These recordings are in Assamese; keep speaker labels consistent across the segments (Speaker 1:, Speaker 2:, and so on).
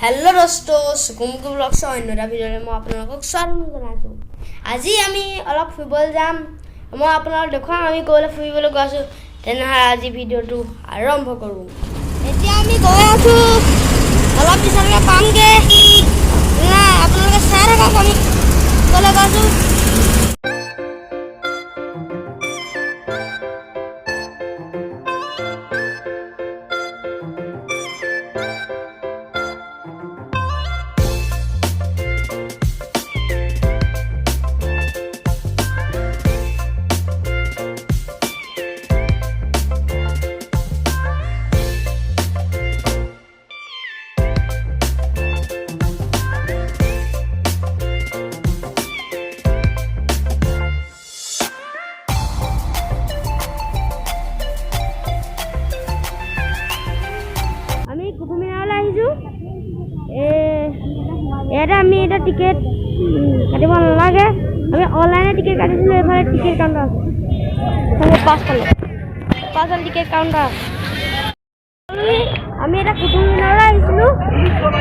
Speaker 1: हेलो दोस्तों सुकुमकु ब्लॉग्स अन्य এটা ভিডিঅ'লৈ মই আপোনালোকক স্বাগতম জনাইছো। আজি আমি অলপ ফুৰিবলৈ যাম। মই আপোনালোকক দেখুৱাম আমি ক'লৈ ফুৰিবলৈ গৈছো। তেনেহ'লে আজি ভিডিঅ'টো আৰম্ভ কৰোঁ। এতিয়া আমি গৈ আছো অলপ পিছলৈ পামগে। না আপোনালোকে চাই থাকক আমি ক'লৈ গৈছো। এটা আমি এটা টিকেট কাটিব নালাগে। আমি অনলাইনে টিকেট কাটিছিলোঁ। এইফালে টিকেট কাউণ্টাৰ আছে, পাঁচফালে টিকেট কাউণ্টাৰ আছে। আমি এটা কুটুম মিনাৰলৈ আহিছিলোঁ।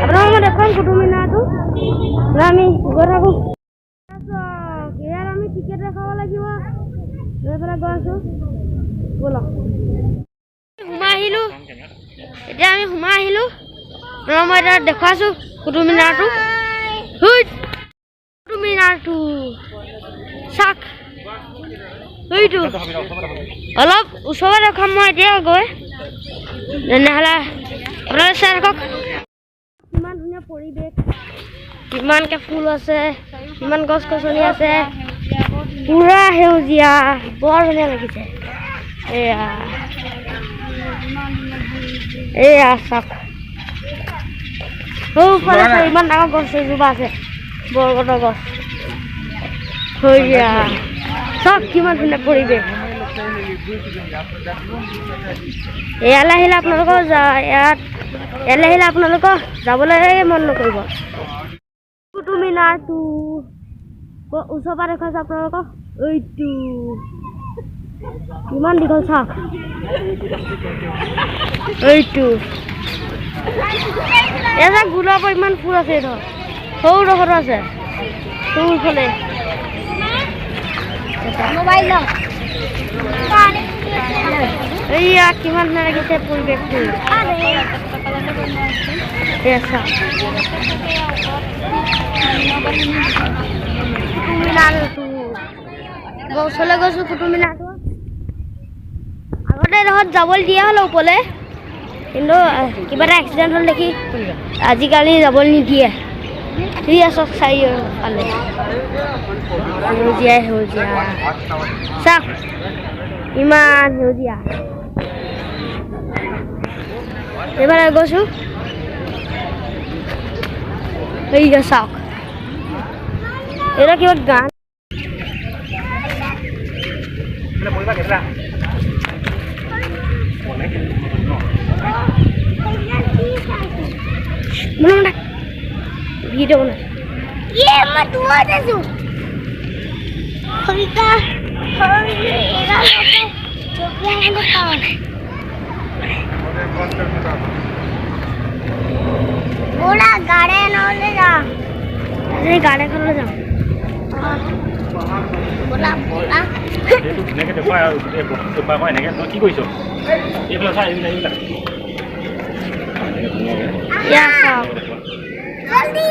Speaker 1: আপোনালোকক মই দেখুৱাম কুটুম মিনাৰটো। আমি গৈ থাকোঁ। ইয়াত আমি টিকেট দেখাব লাগিব। এইফালে গৈ আছোঁ, ব'লক। সোমাই আহিলোঁ। এতিয়া আমি সোমাই আহিলোঁ। মই এতিয়া দেখুৱাইছোঁ কুটুম মিনাৰটো। কুটুম মিনাৰটো চাওক, সেইটো অলপ ওচৰত দেখাম মই এতিয়া গৈ। তেনেহ'লে আপোনালোকে চাই থাকক। কিমান ধুনীয়া পৰিৱেশ, কিমানকৈ ফুল আছে, কিমান গছ গছনি আছে, পুৰা সেউজীয়া, বৰ ধুনীয়া লাগিছে। এয়া চাওক, সৌফালে ইমান ডাঙৰ গছ এজোপা আছে, বৰগছৰ গছ। সেউজীয়া চাওক, কিমান ধুনীয়া পৰিৱেশ। ইয়ালৈ আহিলে আপোনালোকৰ ইয়ালৈ আহিলে আপোনালোকৰ যাবলৈ মন নকৰিব। কুটুম মিনাৰটো ওচৰৰ পৰা দেখুৱাইছোঁ আপোনালোকক। এইটো কিমান দীঘল চাওক, এইটো এটা গোলাপ ইমান ফুল আছে। এইটো সৰু ডোখৰটো আছে, সৰুফালে মোবাইল। এইয়া কিমান ধুনীয়া লাগিছে পৰিৱেশটো। কুটুম মিনাৰটো মই ওচৰলৈ গৈছোঁ। কুটুম মিনাৰটো আগতে এডোখৰত যাবলৈ দিয়া হ'ল ওপৰলৈ, কিন্তু কিবা এটা এক্সিডেণ্ট হ'ল দেখি আজিকালি যাবলৈ নিদিয়ে। ঠিক আছে, চাৰিওফালে সেউজীয়া সেউজীয়া চাওক, ইমান সেউজীয়া। এইবাৰ গৈছোঁ, এইয়া চাওক, এইটো কিবা গান। ভিডিও বনাই মই তোমার আছো হরিতা এরা লোকে চোখে আলো পাওয়া ওরা গাড়ে নলে যা এই গাড়ে করে যাও বলা বলা এটো নেকে দেখো এই বস্তু পাই হয় নেকে কি কইছো এইফালে চাই এইবিলাক ইয়া চাও জলদি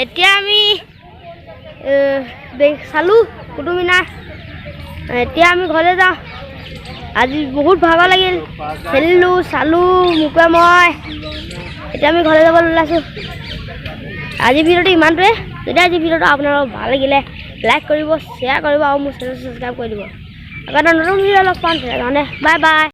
Speaker 1: এতিয়া আমি চালোঁ কুটুব মিনাৰ এতিয়া আমি ঘৰলৈ যাওঁ আজি বহুত ভাগৰ লাগিল খেলিলোঁ চালোঁ মোকে মই এতিয়া আমি ঘৰলৈ যাবলৈ ওলাইছোঁ আজি ভিডিঅ'টো ইমানটোৱে যদি আজি ভিডিঅ'টো আপোনালোকক ভাল লাগিলে লাইক কৰিব শ্বেয়াৰ কৰিব আৰু মোৰ চেনেল ছাবস্ক্ৰাইব কৰি দিব আগতে নতুন ভিডিঅ' লগ পাম সেইকাৰণে বাই বাই